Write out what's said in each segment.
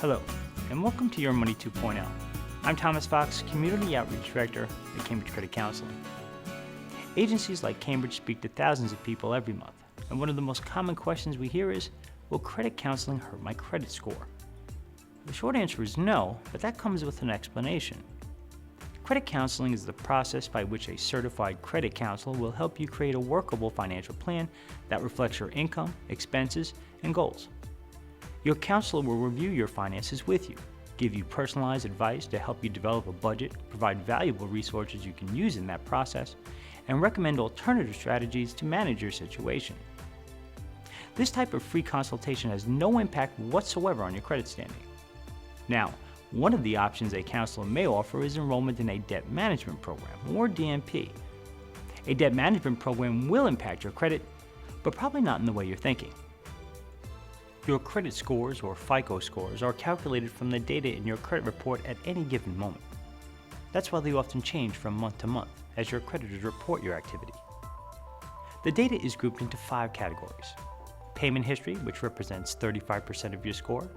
Hello, and welcome to Your Money 2.0. I'm Thomas Fox, Community Outreach Director at Cambridge Credit Counseling. Agencies like Cambridge speak to thousands of people every month, and one of the most common questions we hear is, will credit counseling hurt my credit score? The short answer is no, but that comes with an explanation. Credit counseling is the process by which a certified credit counselor will help you create a workable financial plan that reflects your income, expenses, and goals. Your counselor will review your finances with you, give you personalized advice to help you develop a budget, provide valuable resources you can use in that process, and recommend alternative strategies to manage your situation. This type of free consultation has no impact whatsoever on your credit standing. Now, one of the options a counselor may offer is enrollment in a debt management program, or DMP. A debt management program will impact your credit, but probably not in the way you're thinking. Your credit scores, or FICO scores, are calculated from the data in your credit report at any given moment. That's why they often change from month to month as your creditors report your activity. The data is grouped into 5 categories: payment history, which represents 35% of your score,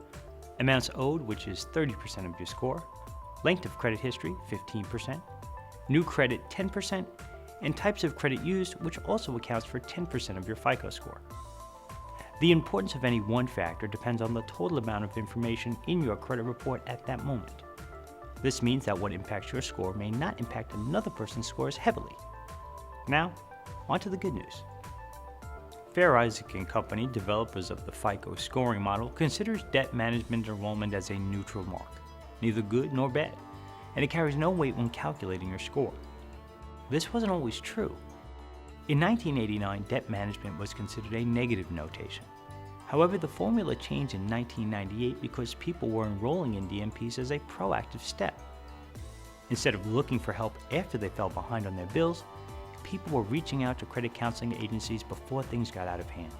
amounts owed, which is 30% of your score, length of credit history, 15%, new credit, 10%, and types of credit used, which also accounts for 10% of your FICO score. The importance of any one factor depends on the total amount of information in your credit report at that moment. This means that what impacts your score may not impact another person's scores heavily. Now, on to the good news. Fair Isaac & Company, developers of the FICO scoring model, considers debt management enrollment as a neutral mark, neither good nor bad, and it carries no weight when calculating your score. This wasn't always true. In 1989, debt management was considered a negative notation. However, the formula changed in 1998 because people were enrolling in DMPs as a proactive step. Instead of looking for help after they fell behind on their bills, people were reaching out to credit counseling agencies before things got out of hand.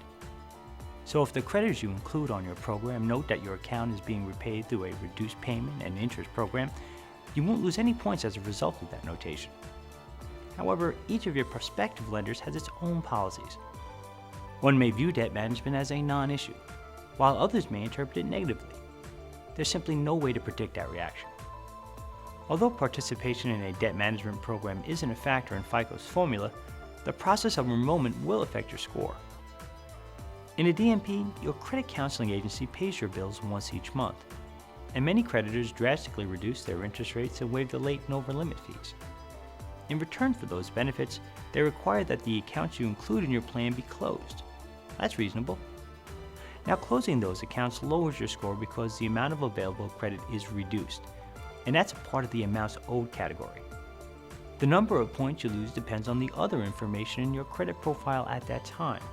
So if the creditors you include on your program note that your account is being repaid through a reduced payment and interest program, you won't lose any points as a result of that notation. However, each of your prospective lenders has its own policies. One may view debt management as a non-issue, while others may interpret it negatively. There's simply no way to predict that reaction. Although participation in a debt management program isn't a factor in FICO's formula, the process of enrollment will affect your score. In a DMP, your credit counseling agency pays your bills once each month, and many creditors drastically reduce their interest rates and waive the late and over-limit fees. In return for those benefits, they require that the accounts you include in your plan be closed. That's reasonable. Now, closing those accounts lowers your score because the amount of available credit is reduced, and that's a part of the amounts owed category. The number of points you lose depends on the other information in your credit profile at that time.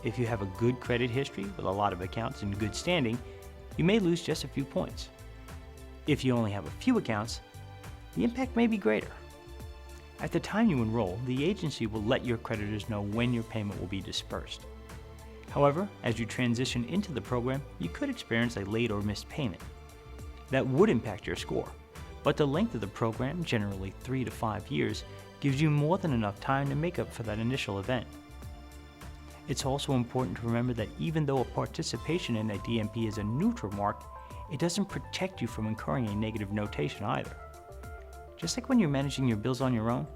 If you have a good credit history with a lot of accounts in good standing, you may lose just a few points. If you only have a few accounts, the impact may be greater. At the time you enroll, the agency will let your creditors know when your payment will be dispersed. However, as you transition into the program, you could experience a late or missed payment. That would impact your score, but the length of the program, generally 3 to 5 years, gives you more than enough time to make up for that initial event. It's also important to remember that even though a participation in a DMP is a neutral mark, it doesn't protect you from incurring a negative notation either. Just like when you're managing your bills on your own,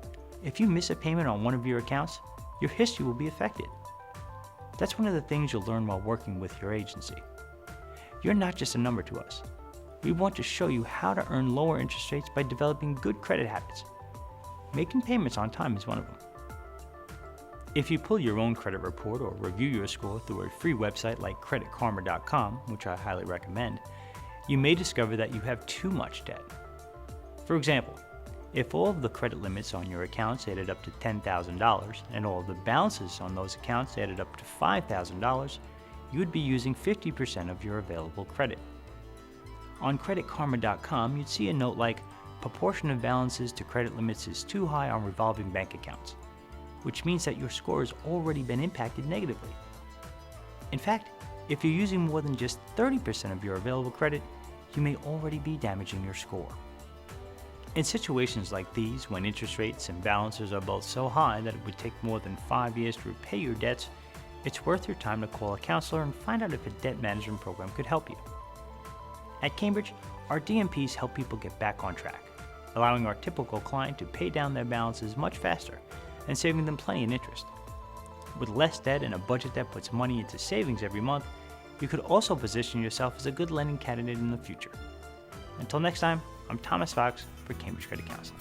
if you miss a payment on one of your accounts, your history will be affected. That's one of the things you'll learn while working with your agency. You're not just a number to us. We want to show you how to earn lower interest rates by developing good credit habits. Making payments on time is one of them. If you pull your own credit report or review your score through a free website like creditkarma.com, which I highly recommend, you may discover that you have too much debt. For example, if all of the credit limits on your accounts added up to $10,000 and all of the balances on those accounts added up to $5,000, you would be using 50% of your available credit. On creditkarma.com, you'd see a note like, proportion of balances to credit limits is too high on revolving bank accounts, which means that your score has already been impacted negatively. In fact, if you're using more than just 30% of your available credit, you may already be damaging your score. In situations like these, when interest rates and balances are both so high that it would take more than 5 years to repay your debts, it's worth your time to call a counselor and find out if a debt management program could help you. At Cambridge, our DMPs help people get back on track, allowing our typical client to pay down their balances much faster and saving them plenty in interest. With less debt and a budget that puts money into savings every month, you could also position yourself as a good lending candidate in the future. Until next time, I'm Thomas Fox for Cambridge Credit Counseling.